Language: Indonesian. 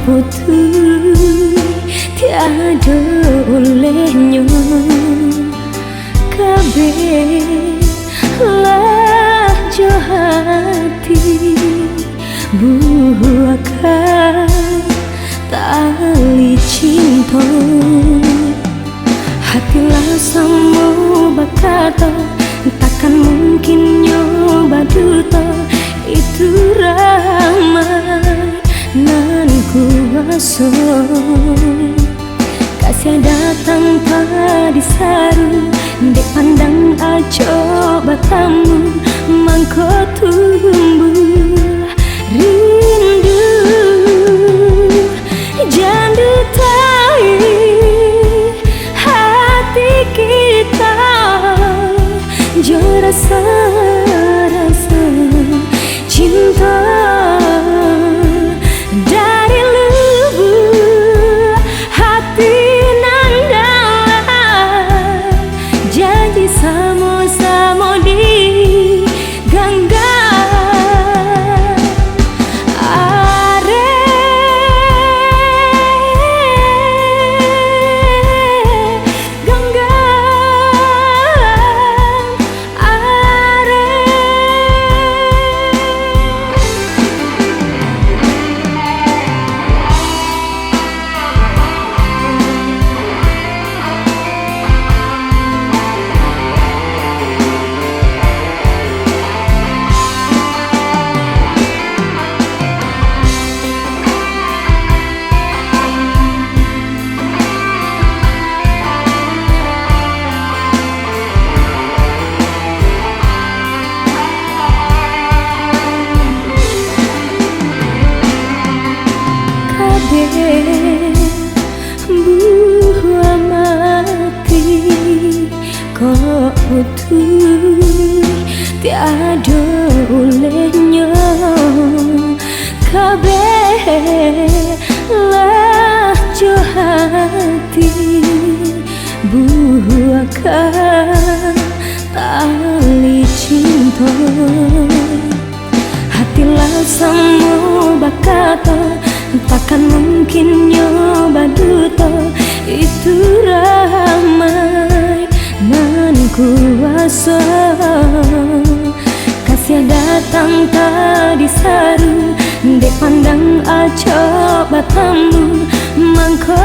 putih tiada olehnya kabeh lah hati buahkan tali cinta hatilah sama bakata takkan mungkin nyoba duta itu ramai nan kuasa kasih datang pada saru dek pandang aja batamu mangko tumbuh rindu jandu tai hati kita jo rasa cinta dari lubuk hati nan dalam janji sama-sama di ganggang are ganggang are buah mati kok putih tiada olehnya kabeh lah hati buahkan tali cinta hatilah sama bakata takkan mungkin nyoba duta itu ramai nan kuasa kasih datang tadi saru dek pandang aja batamu mangko